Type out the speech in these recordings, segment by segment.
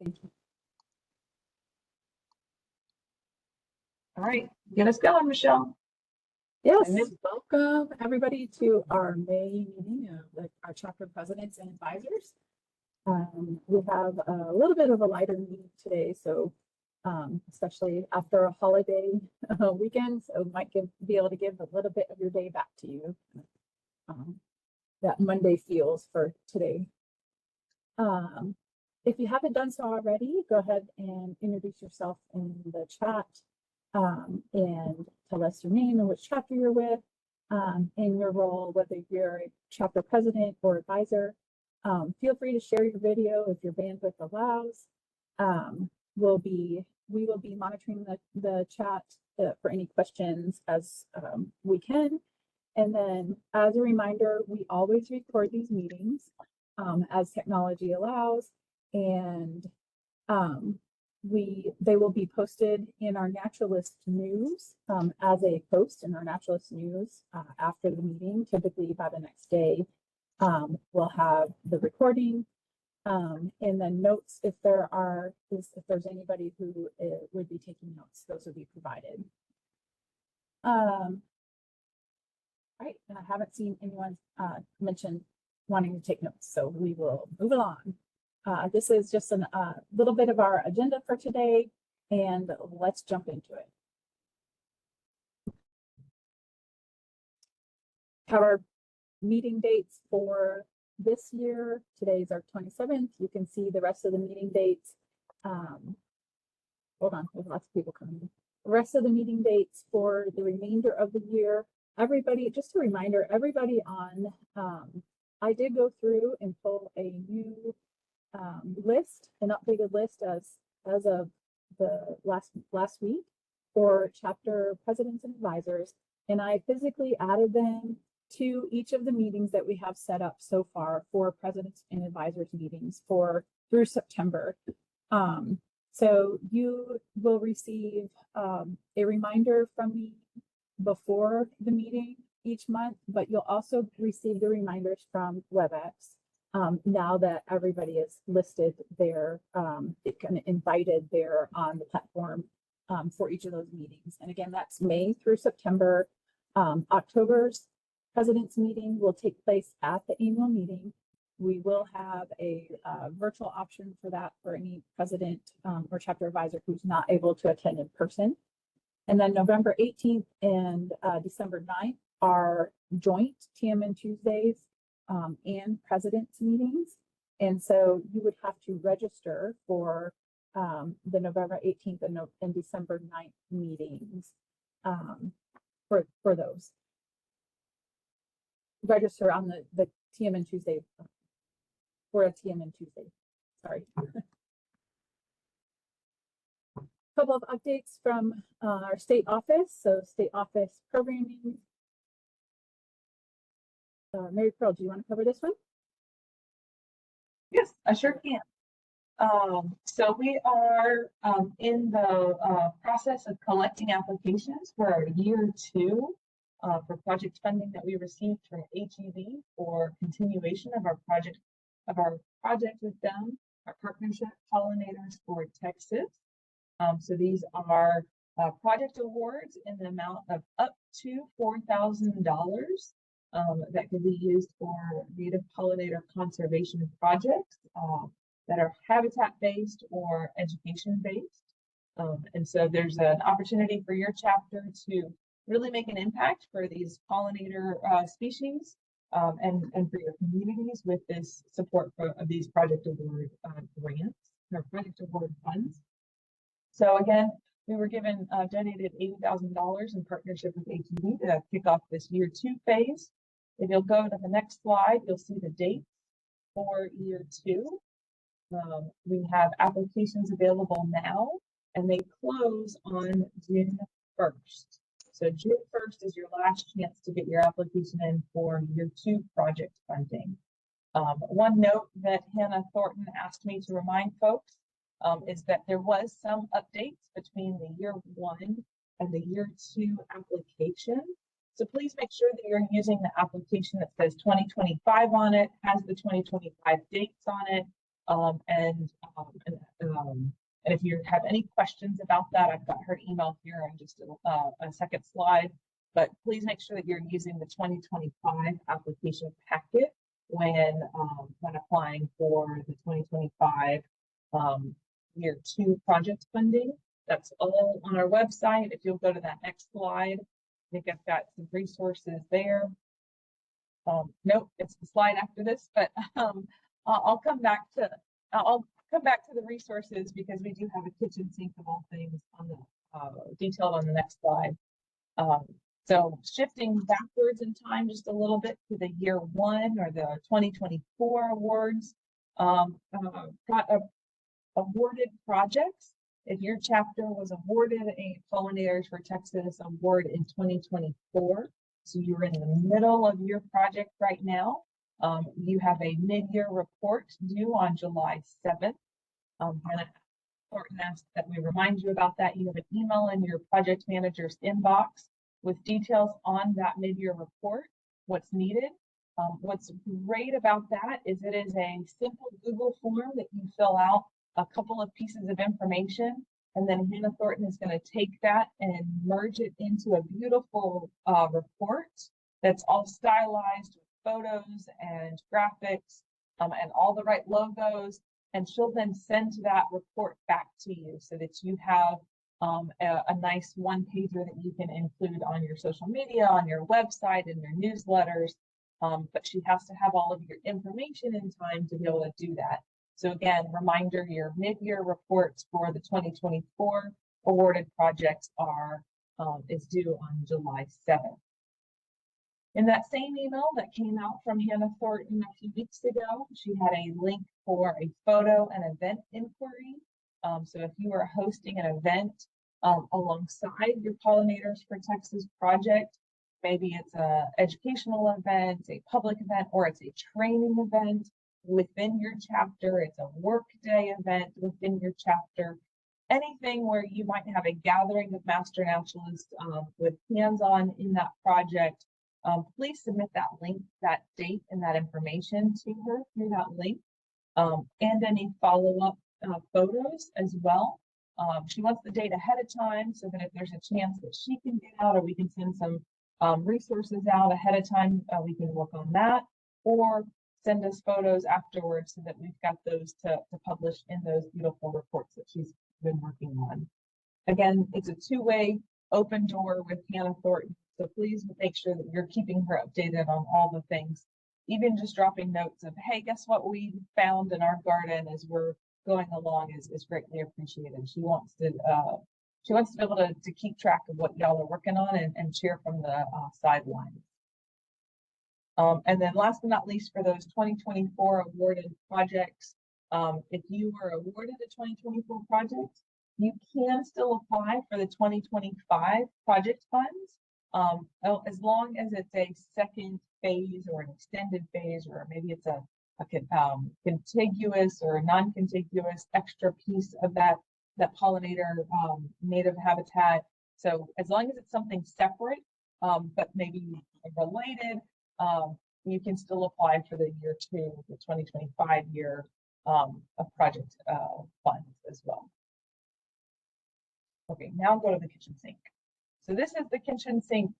Thank you. All right, get us going, Michelle. Yes, welcome everybody to our May meeting of our chapter presidents and advisors. We have a little bit of a lighter meeting today, so especially after a holiday weekend, so might be able to give a little bit of your day back to you. That Monday feels for today. If you haven't done so already, go ahead and introduce yourself in the chat and tell us your name and which chapter you're with, and your role, whether you're a chapter president or advisor. Feel free to share your video if your bandwidth allows. We will be monitoring the chat for any questions as we can. And then as a reminder, we always record these meetings as technology allows, and they will be posted in our Naturalist News as a post in our Naturalist News after the meeting, typically by the next day. We'll have the recording and then notes if there's anybody who would be taking notes, those will be provided. Right, and I haven't seen anyone mention wanting to take notes, so we will move along. This is just a little bit of our agenda for today, and let's jump into it. Our meeting dates for this year, today's our 27th. You can see the rest of the meeting dates. Hold on, there's lots of people coming in. The rest of the meeting dates for the remainder of the year. Everybody, just a reminder, everybody on, I did go through and pull a new list, an updated list as of the last week for chapter presidents and advisors, and I physically added them to each of the meetings that we have set up so far for presidents and advisors meetings through September. So you will receive a reminder from me before the meeting each month, but you'll also receive the reminders from WebEx now that everybody is listed there, kind of invited there on the platform for each of those meetings. And again, that's May through September. October's president's meeting will take place at the annual meeting. We will have a virtual option for that for any president or chapter advisor who's not able to attend in person. And then November 18th and December 9th are joint TMN Tuesdays and president's meetings. And so you would have to register for the November 18th and December 9th meetings for those. Register on the TMN Tuesday for a TMN Tuesday, sorry. Couple of updates from our state office. So state office programming. Mary Pearl, do you want to cover this one? Yes, I sure can. So we are in the process of collecting applications for our year 2 for project funding that we received from HEB for continuation of our project with them, our partnership Pollinators for Texas. So these are project awards in the amount of up to $4,000 that can be used for native pollinator conservation projects that are habitat-based or education-based. And so there's an opportunity for your chapter to really make an impact for these pollinator species and for your communities with this support of these project award grants or project award funds. So again, we were donated $80,000 in partnership with HEB to kick off this year 2 phase. If you'll go to the next slide, you'll see the dates for year 2. We have applications available now, and they close on June 1st. So June 1st is your last chance to get your application in for year 2 project funding. One note that Hannah Thornton asked me to remind folks is that there was some updates between the year 1 and the year 2 application. So please make sure that you're using the application that says 2025 on it, has the 2025 dates on it, And if you have any questions about that, I've got her email here on just a second slide. But please make sure that you're using the 2025 application packet when applying for the 2025 year 2 project funding. That's all on our website. If you'll go to that next slide, I think I've got some resources there. Nope, it's the slide after this, but I'll come back to the resources because we do have a kitchen sink of all things on the detailed on the next slide. So shifting backwards in time just a little bit to the year 1 or the 2024 awards, awarded projects. If your chapter was awarded a Pollinators for Texas award in 2024, so you're in the middle of your project right now, you have a mid-year report due on July 7th. Hannah Thornton asked that we remind you about that. You have an email in your project manager's inbox with details on that mid-year report, what's needed. What's great about that is it is a simple Google form that you fill out a couple of pieces of information, and then Hannah Thornton is going to take that and merge it into a beautiful report that's all stylized with photos and graphics and all the right logos. And she'll then send that report back to you so that you have a nice one-pager that you can include on your social media, on your website, in your newsletters. But she has to have all of your information in time to be able to do that. So again, reminder, your mid-year reports for the 2024 awarded projects is due on July 7th. In that same email that came out from Hannah Thornton a few weeks ago, she had a link for a photo and event inquiry. So if you are hosting an event alongside your Pollinators for Texas project, maybe it's an educational event, a public event, or it's a training event within your chapter, it's a workday event within your chapter, anything where you might have a gathering of master naturalists with hands-on in that project, please submit that link, that date, and that information to her through that link, and any follow-up photos as well. She wants the date ahead of time so that if there's a chance that she can get out or we can send some resources out ahead of time, we can work on that, or send us photos afterwards so that we've got those to publish in those beautiful reports that she's been working on. Again, it's a two-way open door with Hannah Thornton, so please make sure that you're keeping her updated on all the things, even just dropping notes of, hey, guess what we found in our garden as we're going along is greatly appreciated. She wants to be able to keep track of what y'all are working on and cheer from the sidelines. And then last but not least, for those 2024 awarded projects, if you were awarded a 2024 project, you can still apply for the 2025 project funds, as long as it's a second phase or an extended phase, or maybe it's a contiguous or non-contiguous extra piece of that pollinator native habitat. So as long as it's something separate, but maybe related, you can still apply for the year 2, the 2025 year of project funds as well. Okay, now go to the kitchen sink. So this is the kitchen sink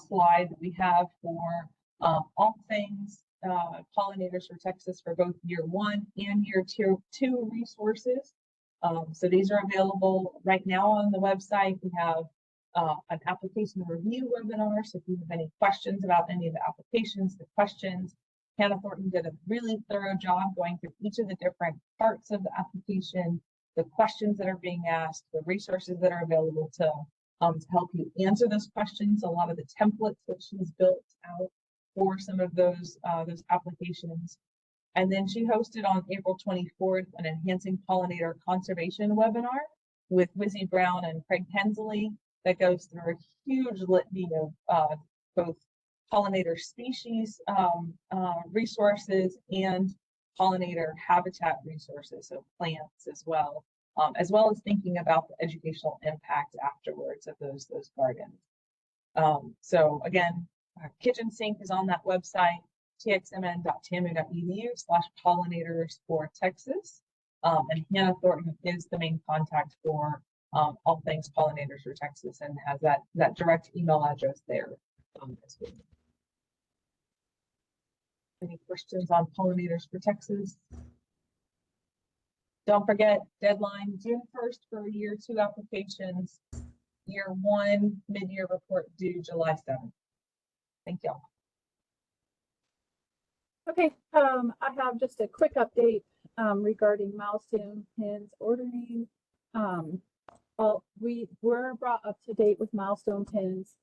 slide that we have for all things Pollinators for Texas for both year 1 and year 2 resources. So these are available right now on the website. We have an application review webinar. So if you have any questions about any of the applications, the questions, Hannah Thornton did a really thorough job going through each of the different parts of the application, the questions that are being asked, the resources that are available to help you answer those questions, a lot of the templates that she's built out for some of those applications. And then she hosted on April 24th an Enhancing Pollinator Conservation webinar with Wizzy Brown and Craig Hensley that goes through a huge litany of both pollinator species resources and pollinator habitat resources, so plants as well as thinking about the educational impact afterwards of those gardens. So again, our kitchen sink is on that website. txmn.tmu.edu/pollinators for Texas. And Hannah Thornton is the main contact for all things pollinators for Texas and has that direct email address there as well. Any questions on pollinators for Texas? Don't forget, deadline June 1st for year 2 applications. Year 1 mid-year report due July 7th. Thank y'all. Okay, I have just a quick update regarding milestone pins ordering. We were brought up to date with milestone pins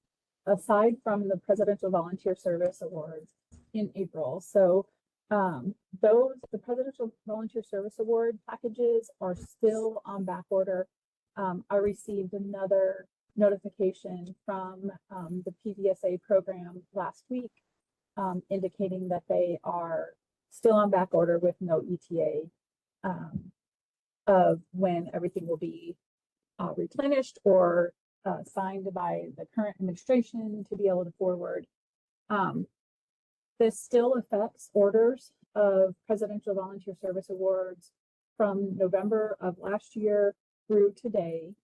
aside from the Presidential Volunteer Service Awards in April. So the Presidential Volunteer Service Award packages are still on back order. I received another notification from the PVSA program last week indicating that they are still on back order with no ETA of when everything will be replenished or signed by the current administration to be able to forward. This still affects orders of Presidential Volunteer Service Awards from November of last year through today.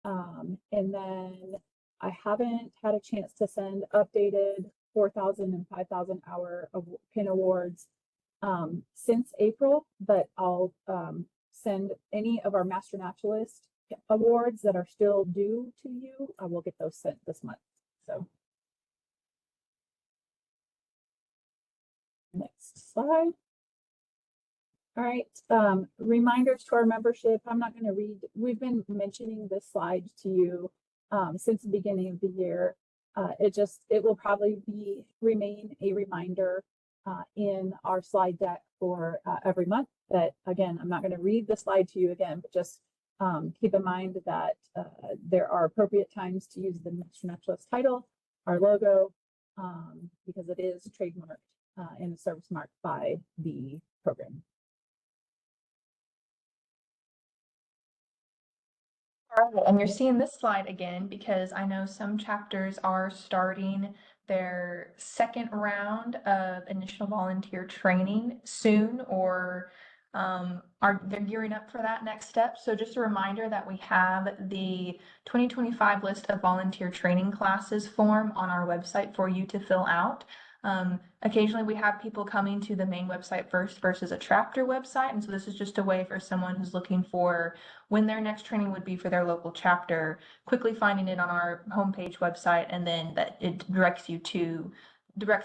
And then I haven't had a chance to send updated 4,000 and 5,000 hour pin awards since April, but I'll send any of our Master Naturalist awards that are still due to you. I will get those sent this month. So next slide. All right, reminders to our membership. I'm not going to read, we've been mentioning this slide to you since the beginning of the year. It will probably remain a reminder in our slide deck for every month. But again, I'm not going to read the slide to you again, but just keep in mind that there are appropriate times to use the Master Naturalist title, our logo, because it is trademarked and a service mark by the program. All right, and you're seeing this slide again because I know some chapters are starting their second round of initial volunteer training soon, or they're gearing up for that next step. So just a reminder that we have the 2025 list of volunteer training classes form on our website for you to fill out. Occasionally we have people coming to the main website first versus a chapter website. And so this is just a way for someone who's looking for when their next training would be for their local chapter, quickly finding it on our homepage website, and then that it directs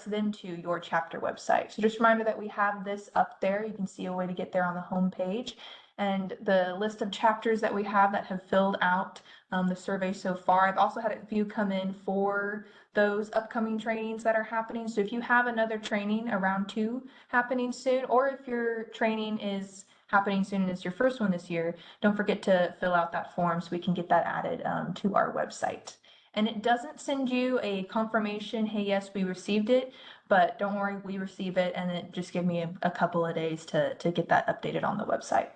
them to your chapter website. So just a reminder that we have this up there. You can see a way to get there on the homepage. And the list of chapters that we have that have filled out the survey so far. I've also had a few come in for those upcoming trainings that are happening. So if you have another training, a round 2 happening soon, or if your training is happening soon and it's your first one this year, don't forget to fill out that form so we can get that added to our website. And it doesn't send you a confirmation, hey, yes, we received it, but don't worry, we receive it, and it just give me a couple of days to get that updated on the website.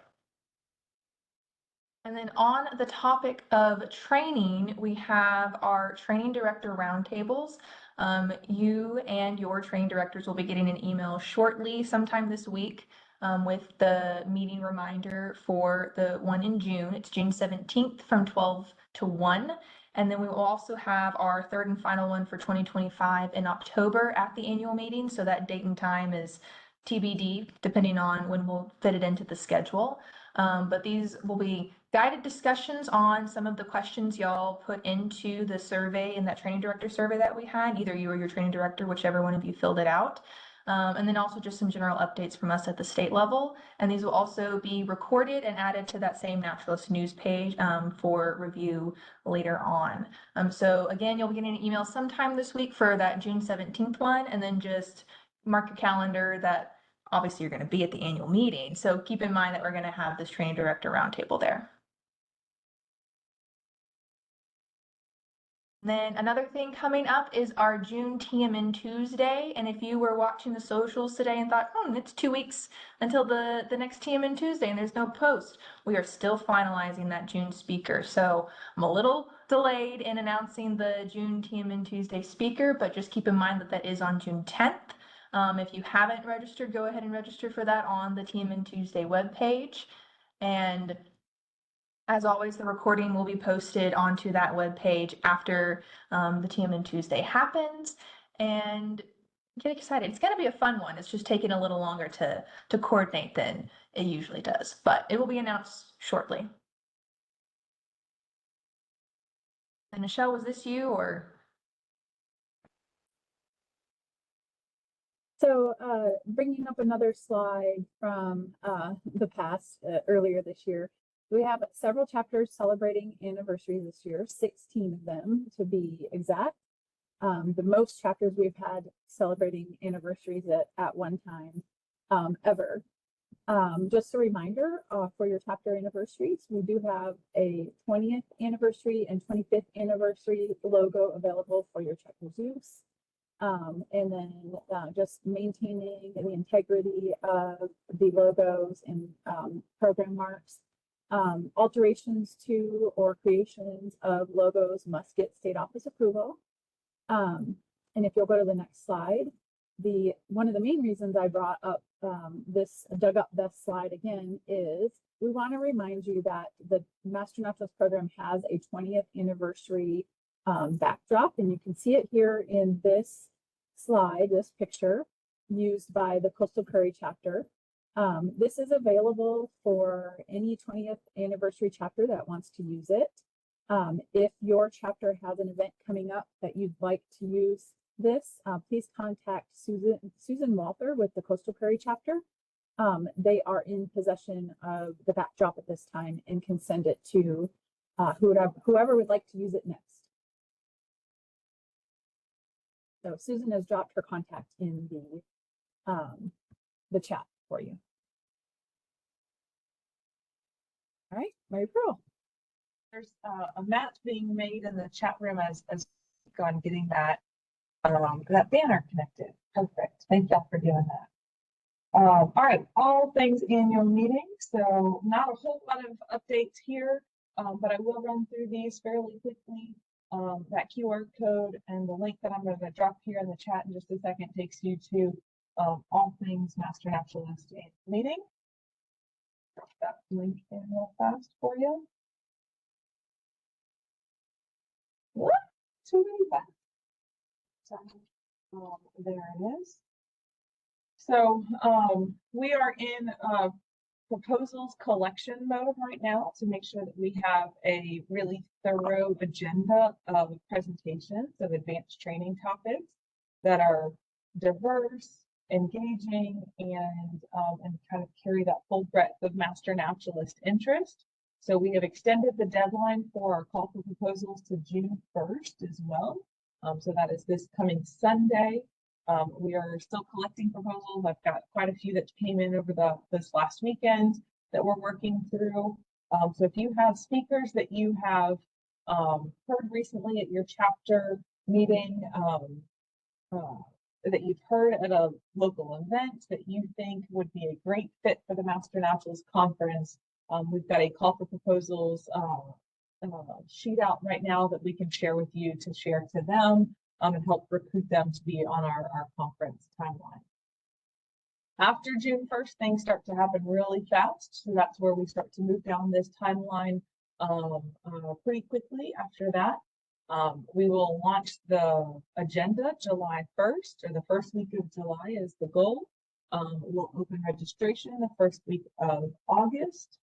And then on the topic of training, we have our training director roundtables. You and your training directors will be getting an email shortly, sometime this week, with the meeting reminder for the one in June. It's June 17th from 12 to 1. And then we will also have our third and final one for 2025 in October at the annual meeting. So that date and time is TBD, depending on when we'll fit it into the schedule. But these will be guided discussions on some of the questions y'all put into the survey, in that training director survey that we had, either you or your training director, whichever one of you filled it out. And then also just some general updates from us at the state level. And these will also be recorded and added to that same Naturalist news page for review later on. So again, you'll be getting an email sometime this week for that June 17th one, and then just mark your calendar that obviously you're going to be at the annual meeting. So keep in mind that we're going to have this training director roundtable there. Then another thing coming up is our June TMN Tuesday. And if you were watching the socials today and thought, oh, it's 2 weeks until the next TMN Tuesday and there's no post, we are still finalizing that June speaker. So I'm a little delayed in announcing the June TMN Tuesday speaker, but just keep in mind that that is on June 10th. If you haven't registered, go ahead and register for that on the TMN Tuesday webpage. And as always, the recording will be posted onto that webpage after the TMN Tuesday happens. And get excited. It's going to be a fun one. It's just taking a little longer to coordinate than it usually does, but it will be announced shortly. And Michelle, was this you or? So bringing up another slide from the past, earlier this year, we have several chapters celebrating anniversaries this year, 16 of them to be exact. The most chapters we've had celebrating anniversaries at one time ever. Just a reminder for your chapter anniversaries, we do have a 20th anniversary and 25th anniversary logo available for your chapter's use. And then just maintaining the integrity of the logos and program marks. Alterations to or creations of logos must get state office approval. And if you'll go to the next slide, one of the main reasons I brought up dug up this slide again is we want to remind you that the Master Naturalist program has a 20th anniversary backdrop, and you can see it here in this slide, this picture used by the Coastal Prairie chapter. This is available for any 20th anniversary chapter that wants to use it. If your chapter has an event coming up that you'd like to use this, please contact Susan Walther with the Coastal Prairie chapter. They are in possession of the backdrop at this time and can send it to whoever would like to use it next. So Susan has dropped her contact in the chat for you. All right, Mary Pearl. There's a match being made in the chat room as on getting that banner connected. Perfect. Thank y'all for doing that. All right, all things annual meeting. So not a whole lot of updates here, but I will run through these fairly quickly. That QR code and the link that I'm going to drop here in the chat in just a second takes you to all things Master Naturalist annual meeting. Drop that link in real fast for you. What? Too many buttons. So, there it is. So we are in proposals collection mode right now to make sure that we have a really thorough agenda of presentations of advanced training topics that are diverse, engaging, and kind of carry that full breadth of Master Naturalist interest. So we have extended the deadline for our call for proposals to June 1st as well. So that is this coming Sunday. We are still collecting proposals. I've got quite a few that came in over this last weekend that we're working through. So if you have speakers that you have heard recently at your chapter meeting, that you've heard at a local event that you think would be a great fit for the Master Naturalist Conference, we've got a call for proposals sheet out right now that we can share with you to share to them and help recruit them to be on our conference timeline. After June 1st, things start to happen really fast. So that's where we start to move down this timeline pretty quickly. After that, we will launch the agenda July 1st, or the first week of July is the goal. We'll open registration the first week of August.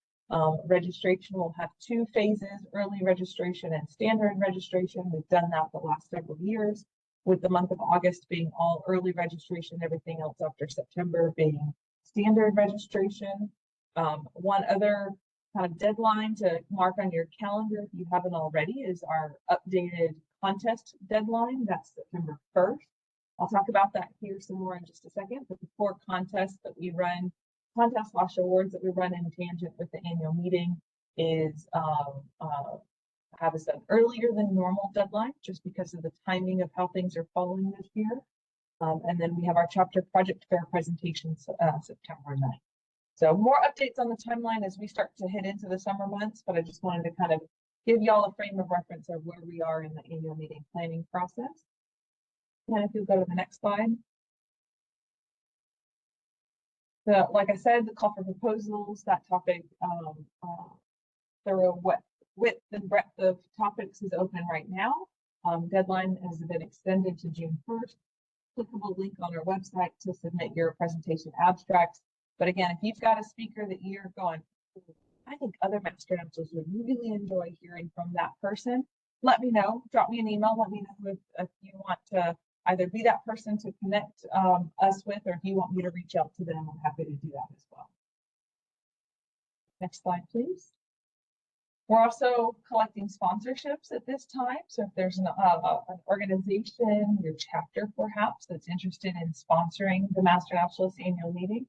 Registration will have two phases, early registration and standard registration. We've done that the last several years, with the month of August being all early registration, everything else after September being standard registration. One other kind of deadline to mark on your calendar, if you haven't already, is our updated contest deadline. That's September 1st. I'll talk about that here some more in just a second, but the 4 contests that we run, contest/awards that we run in tangent with the annual meeting is have us an earlier than normal deadline just because of the timing of how things are falling this year. And then we have our chapter project fair presentations September 9th. So more updates on the timeline as we start to head into the summer months, but I just wanted to kind of give y'all a frame of reference of where we are in the annual meeting planning process. And if you'll go to the next slide. Like I said, the call for proposals, that topic, thorough width and breadth of topics is open right now. Deadline has been extended to June 1st. Clickable link on our website to submit your presentation abstracts. But again, if you've got a speaker that you're going, I think other master councils would really enjoy hearing from that person, let me know. Drop me an email. Let me know if you want to either be that person to connect us with, or if you want me to reach out to them, I'm happy to do that as well. Next slide, please. We're also collecting sponsorships at this time. So if there's an organization, your chapter perhaps, that's interested in sponsoring the Master Naturalist annual meeting,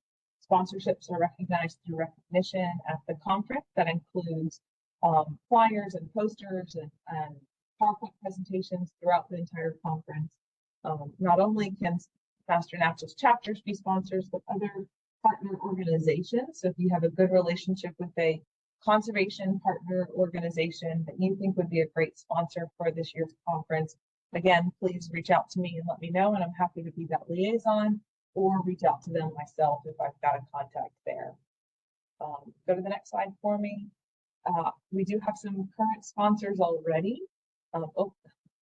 sponsorships are recognized through recognition at the conference. That includes flyers and posters and PowerPoint presentations throughout the entire conference. Not only can Master Naturalist chapters be sponsors, but other partner organizations. So if you have a good relationship with a conservation partner organization that you think would be a great sponsor for this year's conference, again, please reach out to me and let me know, and I'm happy to be that liaison, or reach out to them myself if I've got a contact there. Go to the next slide for me. We do have some current sponsors already. Oh,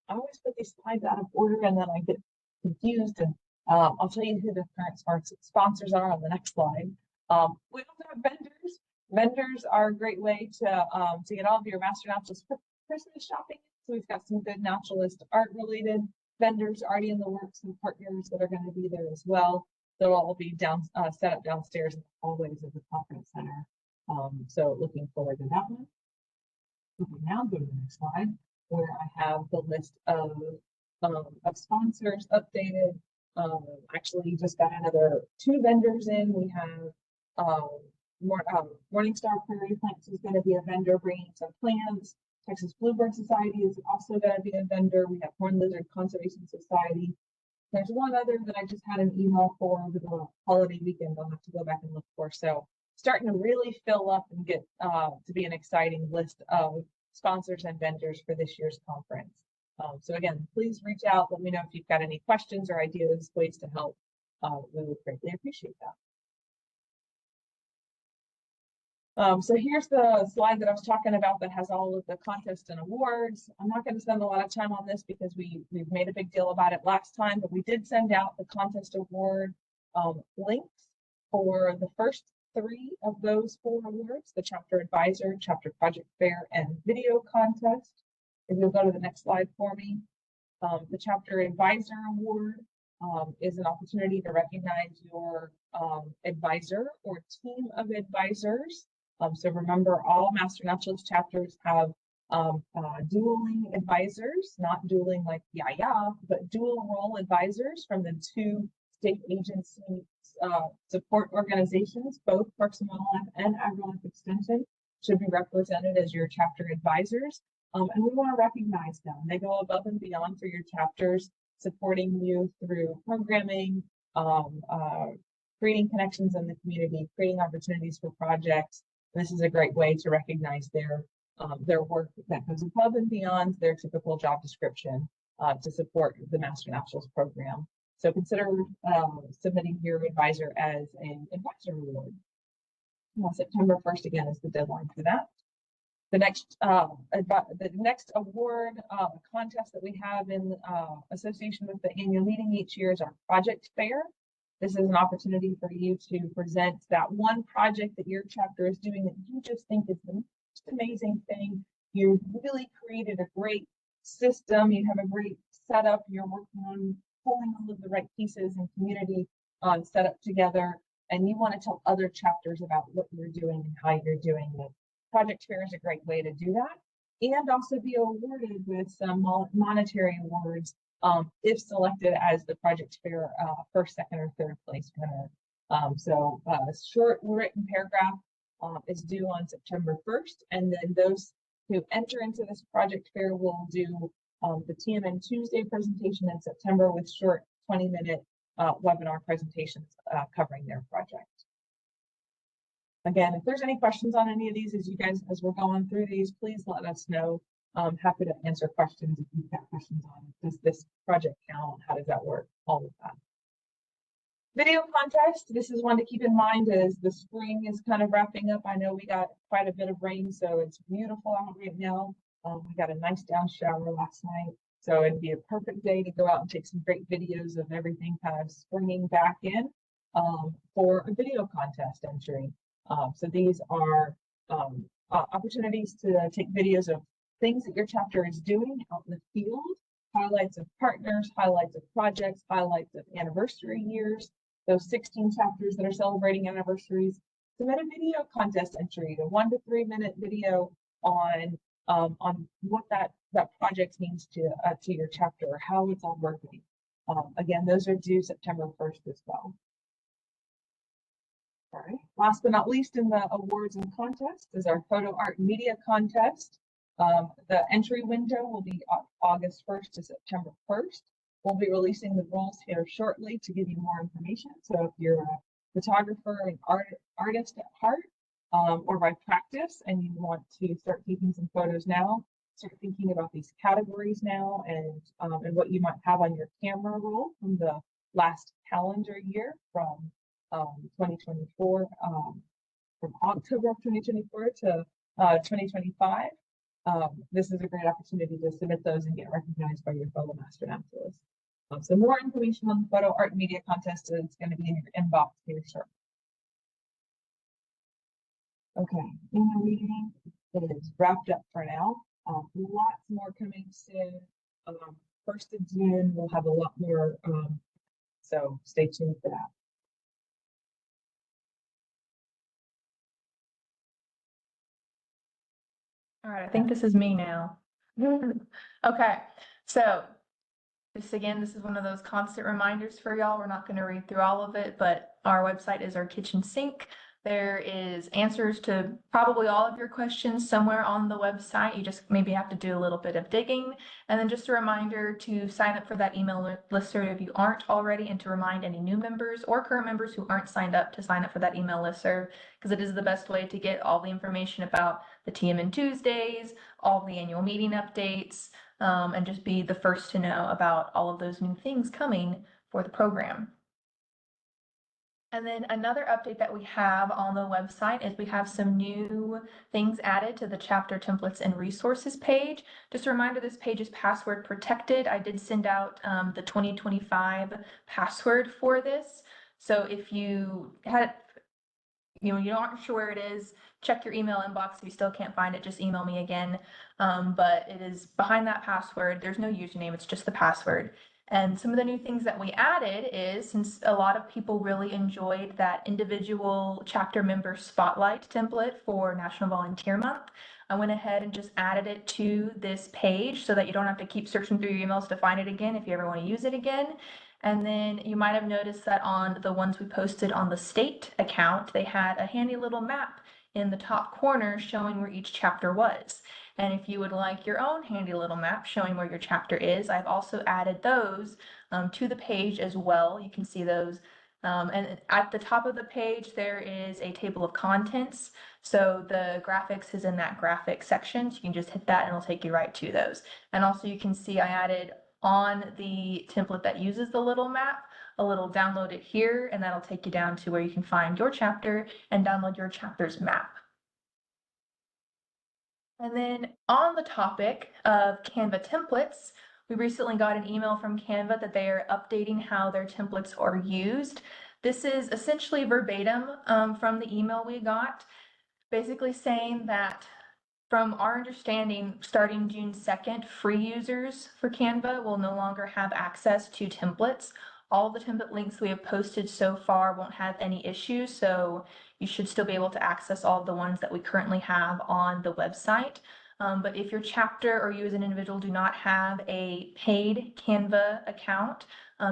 I always put these slides out of order and then I get confused, and I'll tell you who the current sponsors are on the next slide. We also have vendors. Vendors are a great way to get all of your Master Naturalist Christmas shopping. So we've got some good naturalist art related vendors already in the works, and partners that are going to be there as well. They'll all be set up downstairs in the hallways of the conference center. So looking forward to that one. Okay, now go to the next slide, where I have the list of sponsors updated. Actually, just got another 2 vendors in. We have Morningstar Prairie Plants is going to be a vendor bringing some plants. Texas Bluebird Society is also going to be a vendor. We have Horned Lizard Conservation Society. There's one other that I just had an email for over the holiday weekend. I'll have to go back and look for. So starting to really fill up and get to be an exciting list of sponsors and vendors for this year's conference. So again, please reach out. Let me know if you've got any questions or ideas, ways to help. We would greatly appreciate that. So here's the slide that I was talking about that has all of the contests and awards. I'm not going to spend a lot of time on this because we've made a big deal about it last time, but we did send out the contest award links for the first 3 of those 4 awards: the chapter advisor, chapter project fair, and video contest. If you'll go to the next slide for me, the chapter advisor award is an opportunity to recognize your advisor or team of advisors. So remember, all Master Naturalist chapters have dueling advisors, not dueling like yeah, but dual role advisors from the 2 state agency support organizations. Both Parks and Wildlife and AgriLife Extension should be represented as your chapter advisors. And we want to recognize them. They go above and beyond for your chapters, supporting you through programming, creating connections in the community, creating opportunities for projects. This is a great way to recognize their work that goes above and beyond their typical job description to support the Master Naturalist program. So consider submitting your advisor as an advisor award. September 1st, again, is the deadline for that. The next award contest that we have in association with the annual meeting each year is our project fair. This is an opportunity for you to present that one project that your chapter is doing that you just think is the most amazing thing. You really created a great system. You have a great setup. You're working on pulling all of the right pieces and community set up together. And you want to tell other chapters about what you're doing and how you're doing it. Project fair is a great way to do that, and also be awarded with some monetary awards if selected as the project fair first, second, or third place winner. So a short written paragraph is due on September 1st, and then those who enter into this project fair will do the TMN Tuesday presentation in September with short 20-minute webinar presentations covering their project. Again, if there's any questions on any of these as we're going through these, please let us know. I'm happy to answer questions if you've got questions on, does this project count? How does that work? All of that. Video contest, this is one to keep in mind as the spring is kind of wrapping up. I know we got quite a bit of rain, so it's beautiful out right now. We got a nice down shower last night, so it'd be a perfect day to go out and take some great videos of everything kind of springing back in for a video contest entry. So these are opportunities to take videos of things that your chapter is doing out in the field, highlights of partners, highlights of projects, highlights of anniversary years, those 16 chapters that are celebrating anniversaries. Submit a video contest entry, a 1 to 3 minute video on what that project means to your chapter, or how it's all working. Again, those are due September 1st as well. All right. Last but not least in the awards and contests is our photo art media contest. The entry window will be August 1st to September 1st. We'll be releasing the rules here shortly to give you more information. So if you're a photographer and artist at heart, or by practice, and you want to start taking some photos now, start thinking about these categories now, and what you might have on your camera roll from the last calendar year from 2024, from October of 2024 to 2025. This is a great opportunity to submit those and get recognized by your fellow Master Naturalists. So more information on the photo art media contest is going to be in your inbox here shortly. Okay, annual meeting is wrapped up for now. Lots more coming soon. 1st of June, we'll have a lot more, so stay tuned for that. All right, I think this is me now. Okay, so this is one of those constant reminders for y'all. We're not going to read through all of it, but our website is our kitchen sink. There is answers to probably all of your questions somewhere on the website. You just maybe have to do a little bit of digging. And then just a reminder to sign up for that email listserv if you aren't already, and to remind any new members or current members who aren't signed up to sign up for that email listserv, because it is the best way to get all the information about the TMN Tuesdays, all the annual meeting updates, and just be the first to know about all of those new things coming for the program. And then another update that we have on the website is we have some new things added to the chapter templates and resources page. Just a reminder, this page is password protected. I did send out the 2025 password for this. So if you had, you aren't sure where it is, check your email inbox. If you still can't find it, just email me again. But it is behind that password. There's no username, it's just the password. And some of the new things that we added is, since a lot of people really enjoyed that individual chapter member spotlight template for National Volunteer Month, I went ahead and just added it to this page so that you don't have to keep searching through your emails to find it again if you ever want to use it again. And then you might have noticed that on the ones we posted on the state account, they had a handy little map in the top corner showing where each chapter was. And if you would like your own handy little map showing where your chapter is, I've also added those to the page as well. You can see those. And at the top of the page, there is a table of contents. So the graphics is in that graphic section. So you can just hit that and it'll take you right to those. And also you can see I added on the template that uses the little map, a little download it here, and that'll take you down to where you can find your chapter and download your chapter's map. And then on the topic of Canva templates, we recently got an email from Canva that they are updating how their templates are used. This is essentially verbatim from the email we got, basically saying that from our understanding, starting June 2nd, free users for Canva will no longer have access to templates. All the template links we have posted so far won't have any issues, so you should still be able to access all of the ones that we currently have on the website. But if your chapter or you as an individual do not have a paid Canva account,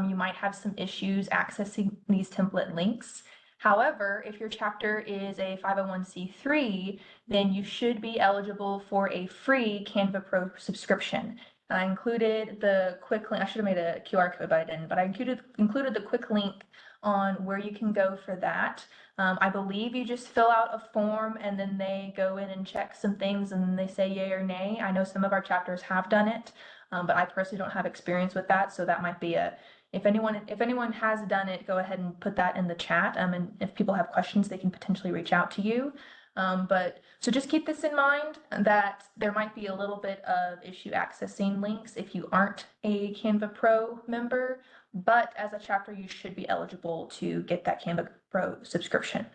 you might have some issues accessing these template links. However, if your chapter is a 501c3, then you should be eligible for a free Canva Pro subscription. I included the quick link. I should have made a QR code, but I didn't. But I included the quick link on where you can go for that. I believe you just fill out a form and then they go in and check some things and they say yay or nay. I know some of our chapters have done it, but I personally don't have experience with that, so that might be a if anyone has done it, go ahead and put that in the chat. And if people have questions, they can potentially reach out to you. So just keep this in mind that there might be a little bit of issue accessing links if you aren't a Canva Pro member, but as a chapter, you should be eligible to get that Canva Pro subscription.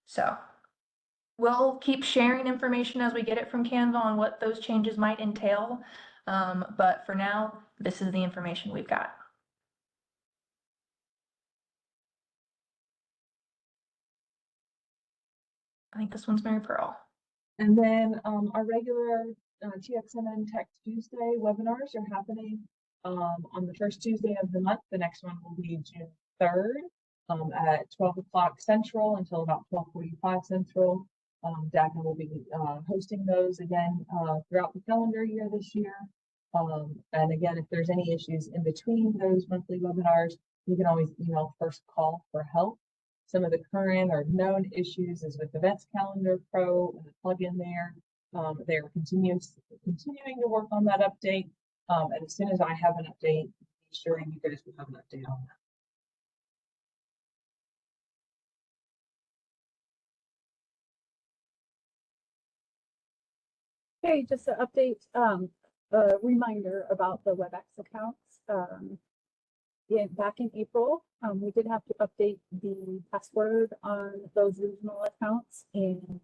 So we'll keep sharing information as we get it from Canva on what those changes might entail. But for now, this is the information we've got. I think this one's Mary Pearl. And then our regular TXMN Tech Tuesday webinars are happening on the first Tuesday of the month. The next one will be June 3rd at 12 o'clock Central until about 12:45 Central. DACA will be hosting those again throughout the calendar year this year. And again, if there's any issues in between those monthly webinars, you can always email First Call for help. Some of the current or known issues is with Events Calendar Pro and the plugin there. They're continuing to work on that update. And as soon as I have an update, be sure you guys will have an update on that. Okay, just to update, a reminder about the WebEx accounts. Back in April, we did have to update the password on those regional accounts, and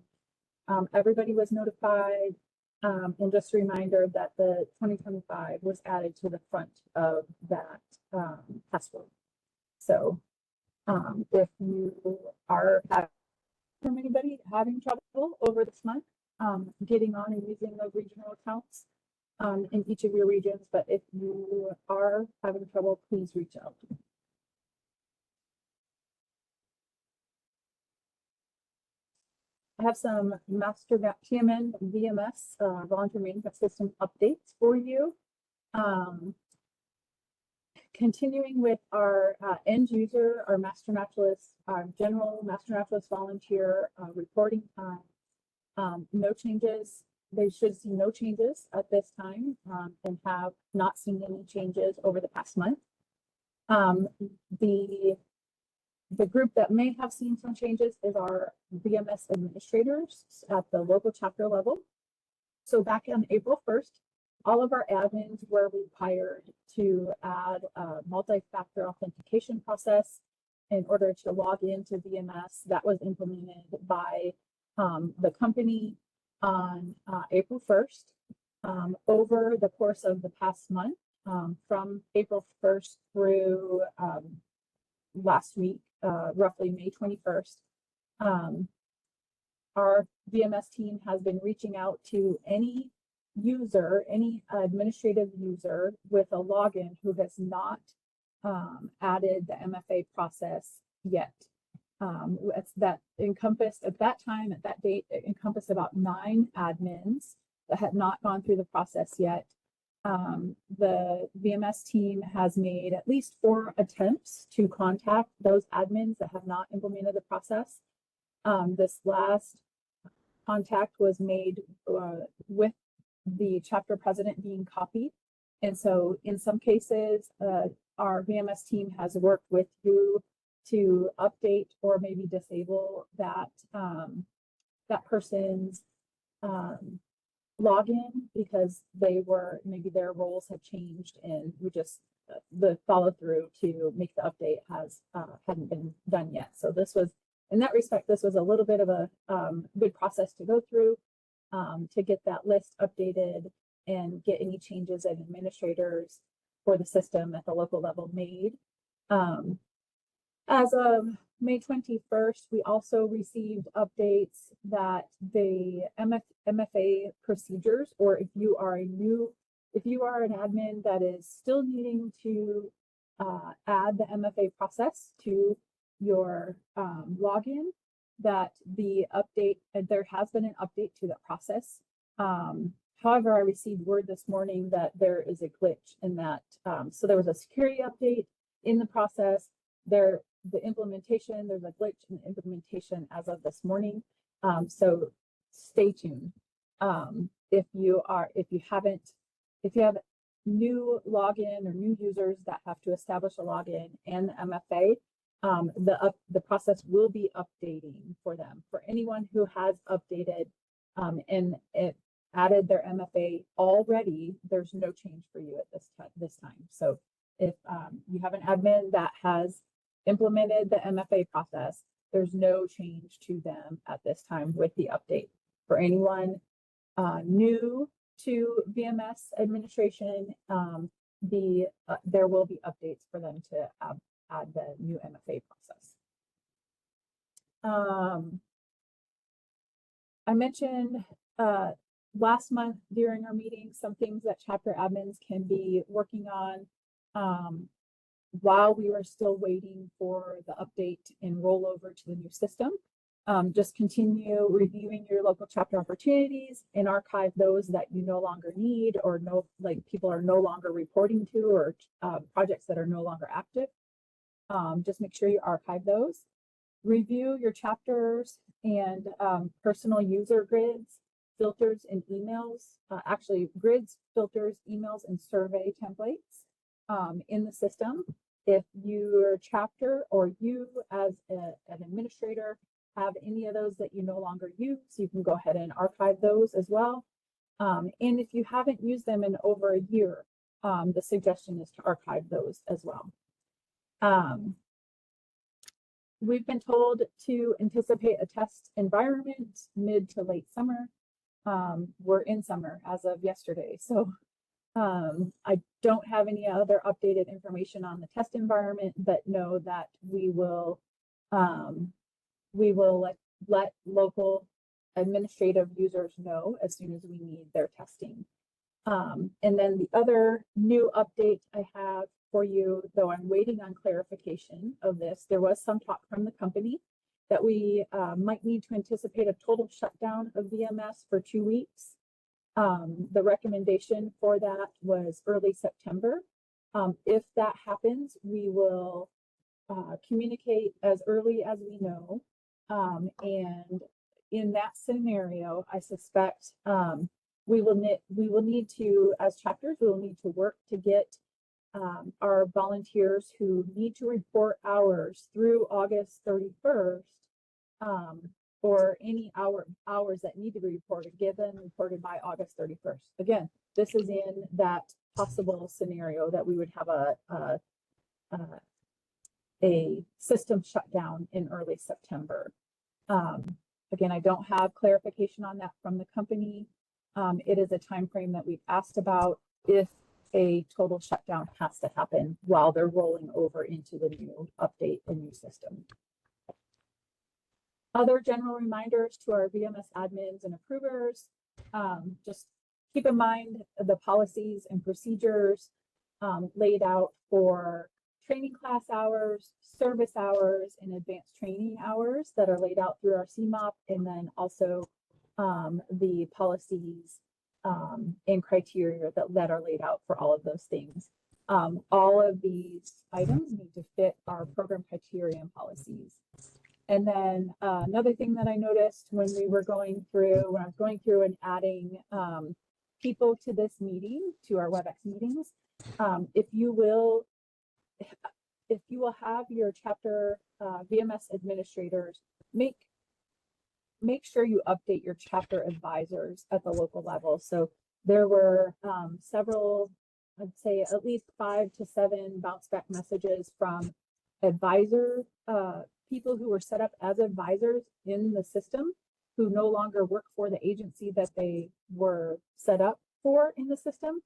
everybody was notified. And just a reminder that the 2025 was added to the front of that password. So if you are from anybody having trouble over this month, getting on and using those regional accounts in each of your regions, but if you are having trouble, please reach out. I have some master TMN VMS volunteer management system updates for you. Continuing with our end user, our master naturalist, our general master naturalist volunteer reporting time. No changes. They should see no changes at this time and have not seen any changes over the past month. The group that may have seen some changes is our VMS administrators at the local chapter level. So back on April 1st, all of our admins were required to add a multi-factor authentication process in order to log into VMS. That was implemented by the company on April 1st. Over the course of the past month, from April 1st through last week, roughly May 21st, our VMS team has been reaching out to any user, any administrative user with a login who has not added the MFA process yet. That encompassed at that time, at that date, it encompassed about 9 admins that had not gone through the process yet. The VMS team has made at least 4 attempts to contact those admins that have not implemented the process. This last contact was made with the chapter president being copied. And so in some cases, our VMS team has worked with you to update or maybe disable that, that person's login because maybe their roles have changed and we just, the follow through to make the update hadn't been done yet. So this was, in that respect, this was a little bit of a good process to go through to get that list updated and get any changes as administrators for the system at the local level made. As of May 21st, we also received updates that the MFA procedures, or if you are an admin that is still needing to add the MFA process to your login, that the update, there has been an update to the process. However, I received word this morning that there is a glitch in that. So there was a security update in the process. The implementation, there's a glitch in the implementation as of this morning. So stay tuned. If you have new login or new users that have to establish a login and the MFA, the process will be updating for them. For anyone who has updated and it added their MFA already, there's no change for you at this time. So if you have an admin that has implemented the MFA process, there's no change to them at this time with the update. For anyone new to VMS administration, there will be updates for them to add the new MFA process. I mentioned last month during our meeting some things that chapter admins can be working on while we were still waiting for the update and rollover to the new system. Just continue reviewing your local chapter opportunities and archive those that you no longer need or people are no longer reporting to, or projects that are no longer active. Just make sure you archive those. Review your chapters and personal user grids, filters, and emails. Actually, grids, filters, emails, and survey templates in the system. If your chapter or you as an administrator have any of those that you no longer use, you can go ahead and archive those as well. And if you haven't used them in over a year, the suggestion is to archive those as well. We've been told to anticipate a test environment mid to late summer. We're in summer as of yesterday, so I don't have any other updated information on the test environment, but know that we will let local administrative users know as soon as we need their testing. And then the other new update I have for you, though I'm waiting on clarification of this, there was some talk from the company that we might need to anticipate a total shutdown of VMS for 2 weeks. The recommendation for that was early September. If that happens, we will communicate as early as we know. And in that scenario, I suspect we will need to, as chapters, we will need to work to get our volunteers who need to report hours through August 31st, or any hours that need to be reported, get them reported by August 31st. Again, this is in that possible scenario that we would have a system shutdown in early September. Again, I don't have clarification on that from the company. It is a time frame that we've asked about if a total shutdown has to happen while they're rolling over into the new update and new system. Other general reminders to our VMS admins and approvers, just keep in mind the policies and procedures laid out for training class hours, service hours, and advanced training hours that are laid out through our CMOP, and then also the policies and criteria that are laid out for all of those things. All of these items need to fit our program criteria and policies. And then another thing that I noticed when I was going through and adding people to this meeting, to our WebEx meetings, if you will have your chapter VMS administrators, make sure you update your chapter advisors at the local level. So there were several, I'd say at least 5 to 7 bounce back messages from advisor people who were set up as advisors in the system who no longer work for the agency that they were set up for in the system.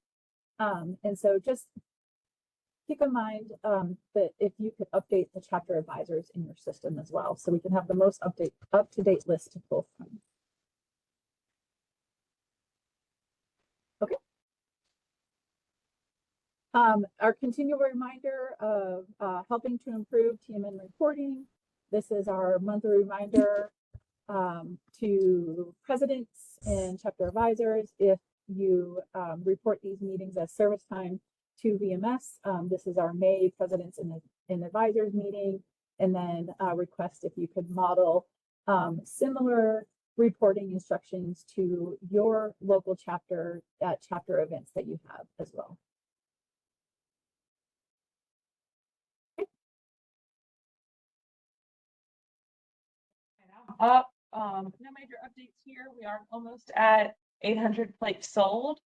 And so just keep in mind that if you could update the chapter advisors in your system as well, so we can have the most up-to-date list to pull from. Okay. Our continual reminder of helping to improve TMN reporting. This is our monthly reminder to presidents and chapter advisors. If you report these meetings as service time to VMS, this is our May presidents and advisors meeting, and then request if you could model similar reporting instructions to your local chapter at chapter events that you have as well. up. No major updates here. We are almost at 800 plates sold.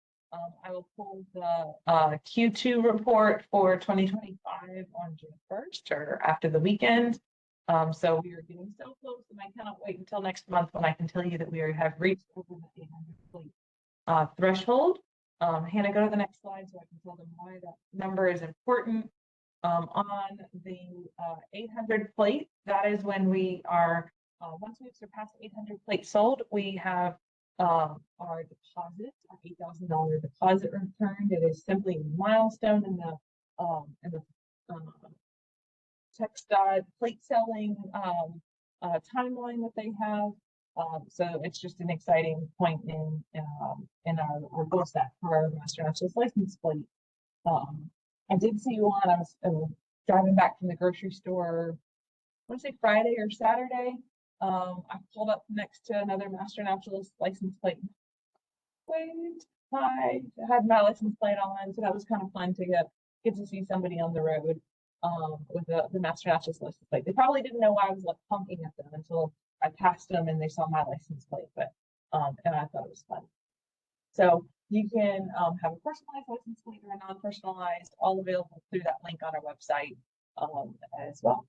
I will pull the Q2 report for 2025 on June 1st or after the weekend. So we are getting so close, and I cannot wait until next month when I can tell you that we have reached over the 800 plate threshold. Hannah, go to the next slide so I can tell them why that number is important. On the 800 plate, that is when we are, once we've surpassed 800 plates sold, we have our deposit, our $8,000 deposit returned. It is simply a milestone in the TxDOT plate selling timeline that they have. So it's just an exciting point in our goal set for our Master Naturalist license plate. I did see one. I was driving back from the grocery store, I want to say Friday or Saturday. I pulled up next to another Master Naturalist license plate. Wait, I had my license plate on, so that was kind of fun to get to see somebody on the road with the Master Naturalist license plate. They probably didn't know why I was like honking at them until I passed them and they saw my license plate, but and I thought it was fun. So you can have a personalized license plate or a non-personalized, all available through that link on our website as well.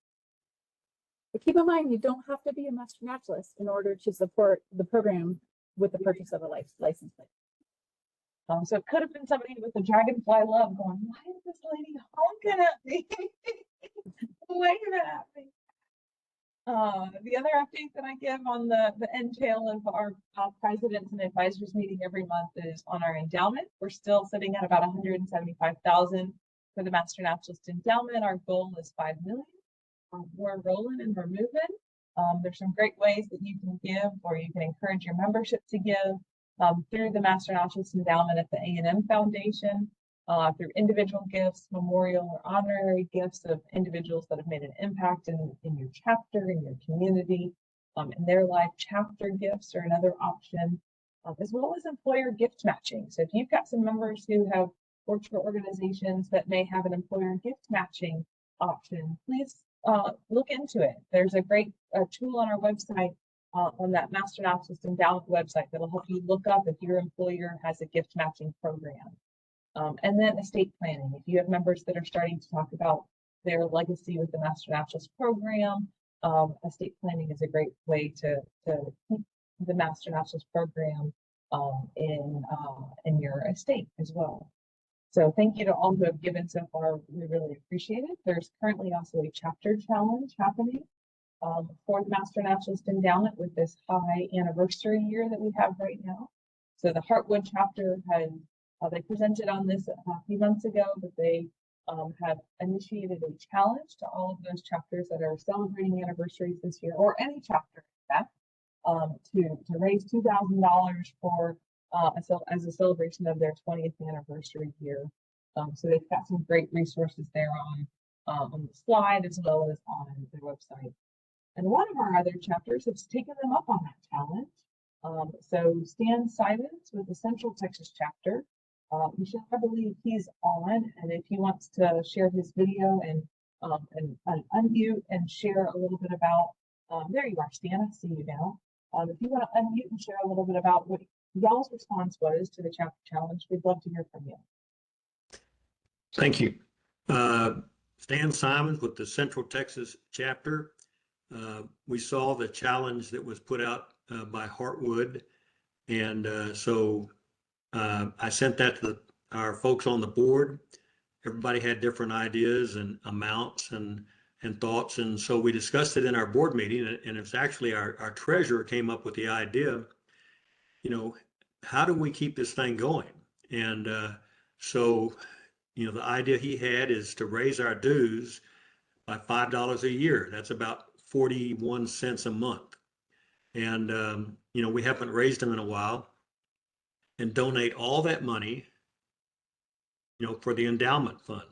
But keep in mind, you don't have to be a Master Naturalist in order to support the program with the purchase of a license plate. So it could have been somebody with a dragonfly love going, why is this lady honking at me? Waving at me. The other update that I give on the end tail of our presidents and advisors meeting every month is on our endowment. We're still sitting at about 175,000 for the Master Naturalist endowment. Our goal is 5 million. We're rolling and we're moving. There's some great ways that you can give, or you can encourage your membership to give through the Master Naturalist endowment at the A&M Foundation. Through individual gifts, memorial or honorary gifts of individuals that have made an impact in your chapter, in your community, in their life. Chapter gifts are another option, as well as employer gift matching. So if you've got some members who have worked for organizations that may have an employer gift matching option, please look into it. There's a great tool on our website, on that Master Naturalist endowment website, that'll help you look up if your employer has a gift matching program. And then estate planning. If you have members that are starting to talk about their legacy with the Master Naturalist program, estate planning is a great way to keep the Master Naturalist program in your estate as well. So thank you to all who have given so far. We really appreciate it. There's currently also a chapter challenge happening for the Master Naturalist endowment with this high anniversary year that we have right now. So the Heartwood chapter has they presented on this a few months ago, but they have initiated a challenge to all of those chapters that are celebrating anniversaries this year, or any chapter, in fact, to raise $2,000 for as a celebration of their 20th anniversary year. So they've got some great resources there on the slide as well as on their website. And one of our other chapters has taken them up on that challenge. So Stan Simons with the Central Texas chapter. Michelle, I believe he's on, and if he wants to share his video and unmute and share a little bit about, there you are, Stan, I see you now. If you want to unmute and share a little bit about what y'all's response was to the chapter challenge, we'd love to hear from you. Thank you. Stan Simons with the Central Texas chapter. We saw the challenge that was put out by Heartwood, and so I sent that to our folks on the board. Everybody had different ideas and amounts and thoughts, and so we discussed it in our board meeting. And it's actually our treasurer came up with the idea, you know, how do we keep this thing going? And so, you know, the idea he had is to raise our dues by $5 a year. That's about 41 cents a month. And you know, we haven't raised them in a while. And donate all that money, you know, for the endowment fund.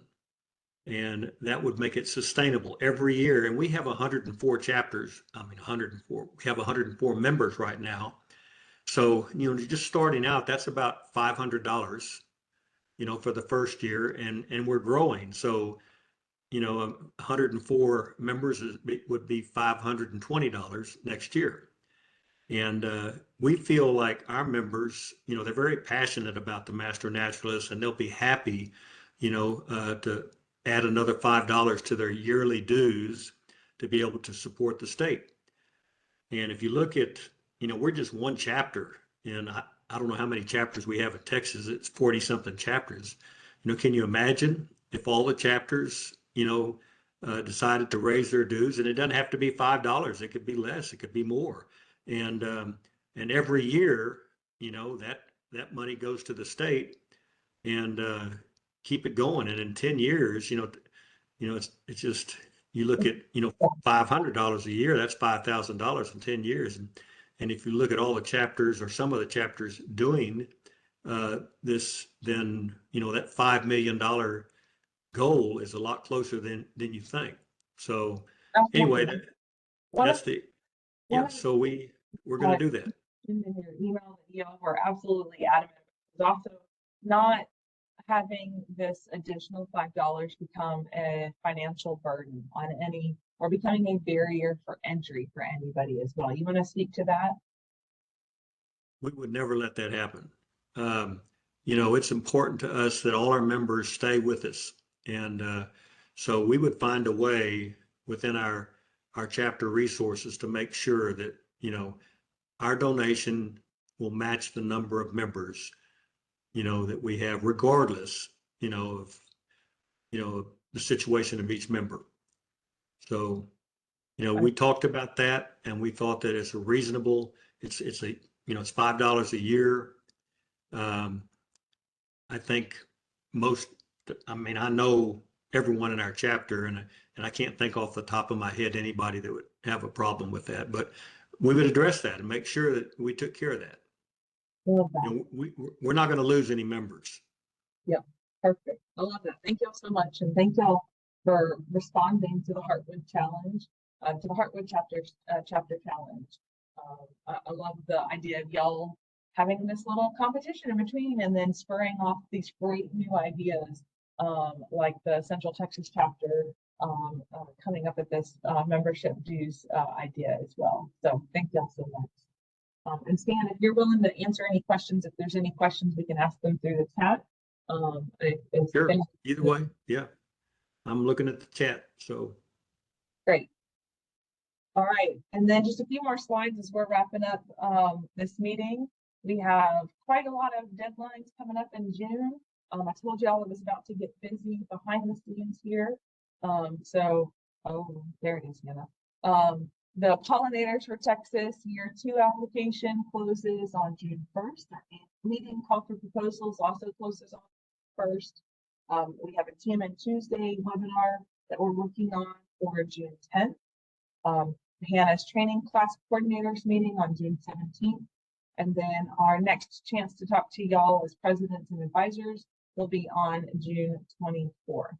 And that would make it sustainable every year. And we have 104 chapters. I mean, 104. We have 104 members right now. So, you know, just starting out, that's about $500, you know, for the first year, and we're growing. So, you know, 104 members would be $520 next year. And we feel like our members, you know, they're very passionate about the master naturalists, and they'll be happy, you know, to add another $5 to their yearly dues to be able to support the state. And if you look at, you know, we're just one chapter, and I don't know how many chapters we have in Texas. It's 40 something chapters. You know, can you imagine if all the chapters, you know, decided to raise their dues? And it doesn't have to be $5. It could be less. It could be more. And every year, you know, that money goes to the state, and keep it going. And in 10 years, you know, it's just, you look at, you know, $500 a year, that's $5,000 in 10 years. And if you look at all the chapters or some of the chapters doing this, then, you know, that $5 million goal is a lot closer than you think. So anyway, Absolutely. One that's of, the, one yeah, of so we're going to do that. in your email that you were absolutely adamant was also not having this additional $5 become a financial burden on any, or becoming a barrier for entry for anybody as well. You want to speak to that? We would never let that happen. You know, it's important to us that all our members stay with us. And so we would find a way within our chapter resources to make sure that, you know, our donation will match the number of members, you know, that we have, regardless, you know, of, you know, the situation of each member. So, you know, we talked about that, and we thought that it's a reasonable, it's a, you know, it's $5 a year. I think most, I mean, I know everyone in our chapter, and I can't think off the top of my head anybody that would have a problem with that, but we would address that and make sure that we took care of that. Love that. You know, we're not going to lose any members. Yeah, perfect. I love that. Thank y'all so much. And thank y'all for responding to the Heartwood Challenge, to the Heartwood chapter challenge. I love the idea of y'all having this little competition in between and then spurring off these great new ideas, like the Central Texas chapter coming up with this membership dues idea as well. So thank y'all so much. And Stan, if you're willing to answer any questions, if there's any questions, we can ask them through the chat. Sure. Either way. Yeah. I'm looking at the chat. So Great. All right. And then just a few more slides as we're wrapping up this meeting. We have quite a lot of deadlines coming up in June. I told y'all it was about to get busy behind the scenes here. Oh, there it is, Hannah. The Pollinators for Texas Year 2 application closes on June 1st. The meeting call for proposals also closes on 1st. We have a TMN Tuesday webinar that we're working on for June 10th. Hannah's training class coordinators meeting on June 17th. And then our next chance to talk to y'all as presidents and advisors will be on June 24th.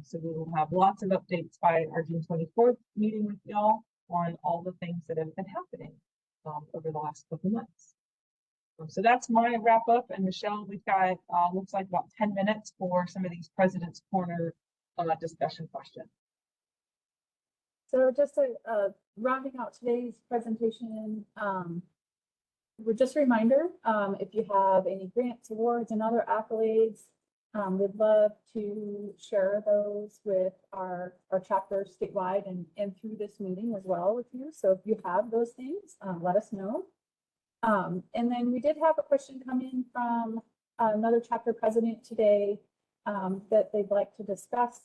So we will have lots of updates by our June 24th meeting with y'all on all the things that have been happening over the last couple months. So that's my wrap up. And Michelle, we've got looks like about 10 minutes for some of these President's Corner discussion questions. So just rounding out today's presentation, just a reminder, if you have any grants, awards, and other accolades, we'd love to share those with our chapter statewide and through this meeting as well with you. So if you have those things, let us know. And then we did have a question come in from another chapter president today that they'd like to discuss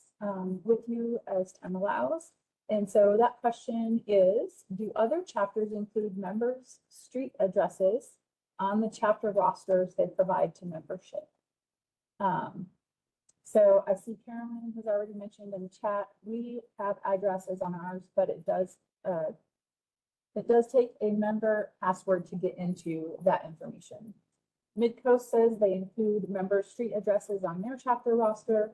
with you as time allows. And so that question is, do other chapters include members' street addresses on the chapter rosters they provide to membership? So I see Carolyn has already mentioned in the chat, we have addresses on ours, but it does take a member password to get into that information. Midcoast says they include member street addresses on their chapter roster.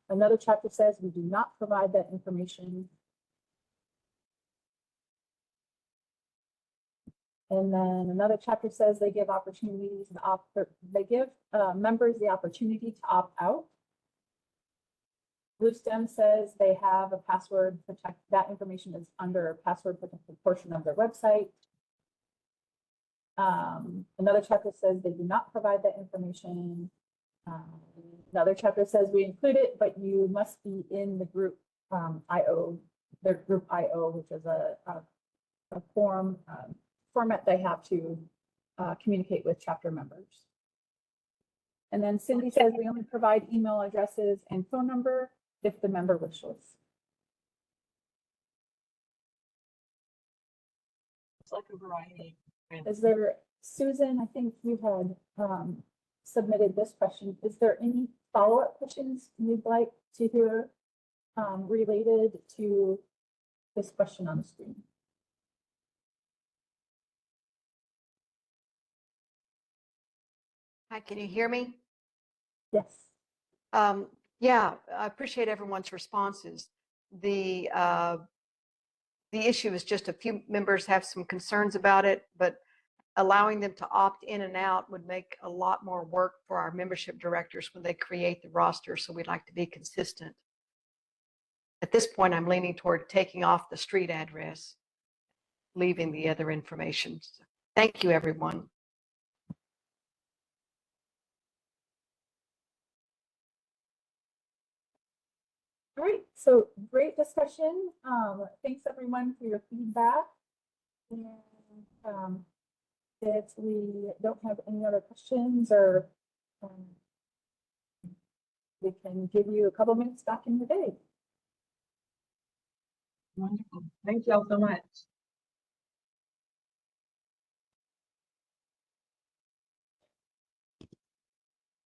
Another chapter says we do not provide that information. And then another chapter says they give opportunities, they give members the opportunity to opt out. Blue Stem says they have a password protect, that information is under a password protected portion of their website. Another chapter says they do not provide that information. Another chapter says we include it, but you must be in the group IO, their group IO, which is a format they have to communicate with chapter members. And then Cindy says we only provide email addresses and phone number if the member wishes. It's like a variety. Is there, Susan, I think you had submitted this question. Is there any follow-up questions you'd like to hear related to this question on the screen? Hi, can you hear me? Yes. Yeah, I appreciate everyone's responses. The issue is just a few members have some concerns about it, but allowing them to opt in and out would make a lot more work for our membership directors when they create the roster. So we'd like to be consistent. At this point, I'm leaning toward taking off the street address, leaving the other information. So thank you, everyone. All right, so great discussion. Thanks everyone for your feedback. And if we don't have any other questions, or we can give you a couple minutes back in your day. Wonderful. Thank you all so much.